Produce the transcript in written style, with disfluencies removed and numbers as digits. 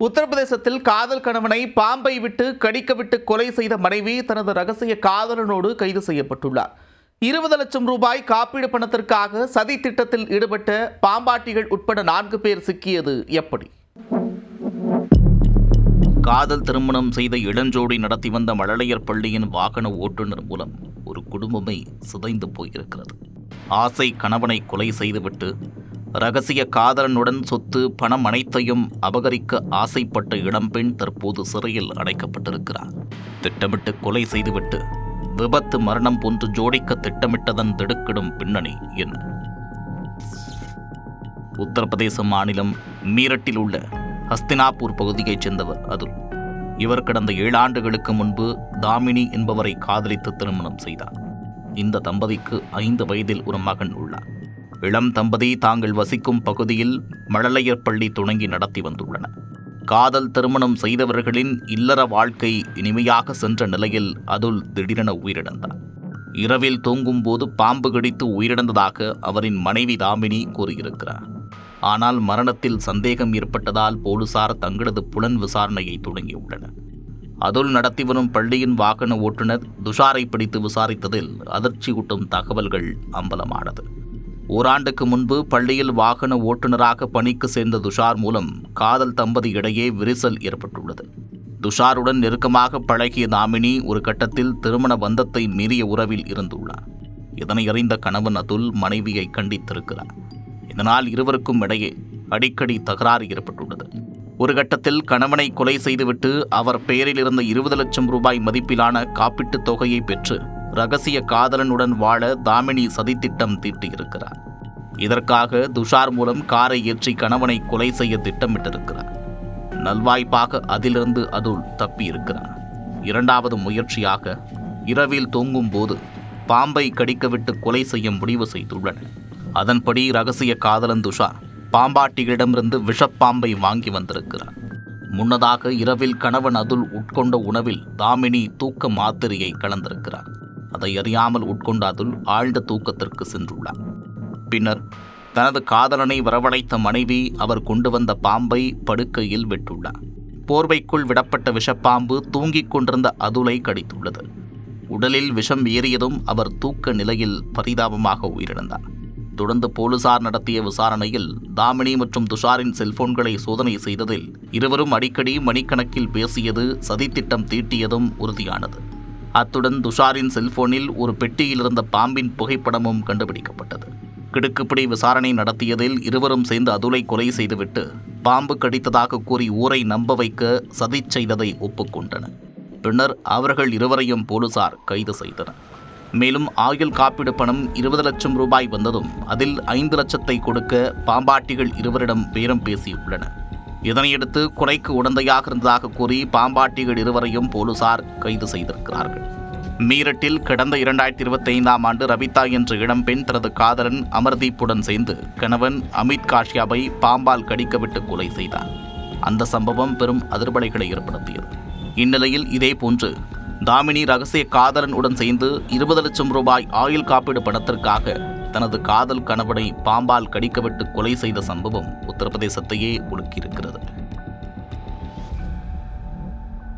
உத்தரப்பிரதேசத்தில் காதல் கணவனை பாம்பை விட்டு கடிக்கவிட்டு கொலை செய்த மனைவி தனது ரகசிய காதலனோடு கைது செய்யப்பட்டுள்ளார். 20 லட்சம் ரூபாய் காப்பீடு பணத்திற்காக சதி திட்டத்தில் ஈடுபட்ட பாம்பாட்டிகள் உட்பட 4 பேர் சிக்கியது எப்படி? காதல் திருமணம் செய்த இளஞ்சோடி நடத்தி வந்த மழலையர் பள்ளியின் வாகன ஓட்டுநர் மூலம் ஒரு குடும்பமே சிதைந்து போயிருக்கிறது. ஆசை கணவனை கொலை செய்துவிட்டு ரகசிய காதலனுடன் சொத்து பணம் அனைத்தையும் அபகரிக்க ஆசைப்பட்ட இளம்பெண் தற்போது சிறையில் அடைக்கப்பட்டிருக்கிறார். திட்டமிட்டு கொலை செய்துவிட்டு விபத்து மரணம் போன்று ஜோடிக்க திட்டமிட்டதன் திடுக்கிடும் பின்னணி என்ன? உத்தரப்பிரதேச மாநிலம் மீரட்டில் உள்ள ஹஸ்தினாப்பூர் பகுதியைச் சேர்ந்தவர் அதுல். இவர் கடந்த 7 ஆண்டுகளுக்கு முன்பு தாமினி என்பவரை காதலித்து திருமணம் செய்தார். இந்த தம்பதிக்கு 5 வயதில் ஒரு மகன் உள்ளார். இளம் தம்பதி தாங்கள் வசிக்கும் பகுதியில் மழலையர் பள்ளி தொடங்கி நடத்தி வந்துள்ளனர். காதல் திருமணம் செய்தவர்களின் இல்லற வாழ்க்கை இனிமையாக சென்ற நிலையில் அதுல் திடீரென உயிரிழந்தார். இரவில் தூங்கும் போது பாம்பு கடித்து உயிரிழந்ததாக அவரின் மனைவி தாமினி கூறியிருக்கிறார். ஆனால் மரணத்தில் சந்தேகம் ஏற்பட்டதால் போலீசார் தங்களது புலன் விசாரணையை தொடங்கியுள்ளனர். அதுல் நடத்தி வரும் பள்ளியின் வாகன ஓட்டுநர் துஷாரை பிடித்து விசாரித்ததில் அதிர்ச்சியூட்டும் தகவல்கள் அம்பலமானது. ஓராண்டுக்கு முன்பு பள்ளியில் வாகன ஓட்டுநராக பணிக்கு சேர்ந்த துஷார் மூலம் காதல் தம்பதி இடையே விரிசல் ஏற்பட்டுள்ளது. துஷாருடன் நெருக்கமாக பழகிய தாமினி ஒரு கட்டத்தில் திருமண பந்தத்தை மீறிய உறவில் இருந்துள்ளார். இதனை அறிந்த கணவன் அதுல் மனைவியை கண்டித்திருக்கிறார். இதனால் இருவருக்கும் இடையே அடிக்கடி தகராறு ஏற்பட்டுள்ளது. ஒரு கட்டத்தில் கணவனை கொலை செய்துவிட்டு அவர் பெயரில் இருந்த 20 லட்சம் ரூபாய் மதிப்பிலான காப்பீட்டுத் தொகையை பெற்று ரகசிய காதலனுடன் வாழ தாமினி சதித்திட்டம் தீட்டியிருக்கிறார். இதற்காக துஷார் மூலம் காரை ஏற்றி கணவனை கொலை செய்ய திட்டமிட்டிருக்கிறார். நல்வாய்ப்பாக அதிலிருந்து அதுல் தப்பியிருக்கிறார். 2வது முயற்சியாக இரவில் தூங்கும் போது பாம்பை கடிக்கவிட்டு கொலை செய்ய முடிவு செய்துள்ளனர். அதன்படி ரகசிய காதலன் துஷார் பாம்பாட்டிகளிடமிருந்து விஷப்பாம்பை வாங்கி வந்திருக்கிறார். முன்னதாக இரவில் கணவன் அதுல் உட்கொண்ட உணவில் தாமினி தூக்க மாத்திரையை கலந்திருக்கிறார். அதை அறியாமல் உட்கொண்ட அதுல் ஆழ்ந்த தூக்கத்திற்கு சென்றுள்ளார். பின்னர் தனது காதலனை வரவழைத்த மனைவி அவர் கொண்டு வந்த பாம்பை படுக்கையில் விட்டுள்ளார். போர்வைக்குள் விடப்பட்ட விஷப்பாம்பு தூங்கிக் கொண்டிருந்த அதுலை கடித்துள்ளது. உடலில் விஷம் ஏறியதும் அவர் தூக்க நிலையில் பரிதாபமாக உயிரிழந்தார். தொடர்ந்து போலீசார் நடத்திய விசாரணையில் தாமினி மற்றும் துஷாரின் செல்போன்களை சோதனை செய்ததில் இருவரும் அடிக்கடி மணிக்கணக்கில் பேசியது சதித்திட்டம் தீட்டியதும் உறுதியானது. அத்துடன் துஷாரின் செல்போனில் ஒரு பெட்டியில் இருந்த பாம்பின் புகைப்படமும் கண்டுபிடிக்கப்பட்டது. கிடுக்குப்பிடி விசாரணை நடத்தியதில் இருவரும் சேர்ந்து அதுலை கொலை செய்துவிட்டு பாம்பு கடித்ததாக கூறி ஊரை நம்ப வைக்க சதி செய்ததை ஒப்புக்கொண்டனர். பின்னர் அவர்கள் இருவரையும் போலீசார் கைது செய்தனர். மேலும் ஆயுள் காப்பீடு பணம் 20 லட்சம் ரூபாய் வந்ததும் அதில் 5 லட்சத்தை கொடுக்க பாம்பாட்டிகள் இருவரிடம் பேரம் பேசியுள்ளனர். இதனையடுத்து கொலைக்கு உடந்தையாக இருந்ததாக கூறி பாம்பாட்டிகள் இருவரையும் போலீசார் கைது செய்திருக்கிறார்கள். மீரட்டில் கடந்த 2025ஆம் ஆண்டு ரவிதா என்ற இளம்பெண் தனது காதலன் அமர்தீப்புடன் சேர்ந்து கணவன் அமித் காஷ்யாவை பாம்பால் கடிக்கவிட்டு கொலை செய்தார். அந்த சம்பவம் பெரும் அதிர்வலைகளை ஏற்படுத்தியது. இந்நிலையில் இதேபோன்று தாமினி ரகசிய காதலன் உடன் சேர்ந்து 20 லட்சம் ரூபாய் ஆயுள் காப்பீடு பணத்திற்காக தனது காதல் கணவனை பாம்பால் கடிக்கவிட்டு கொலை செய்த சம்பவம் உத்தரப்பிரதேசத்தையே உலுக்கியிருக்கிறது.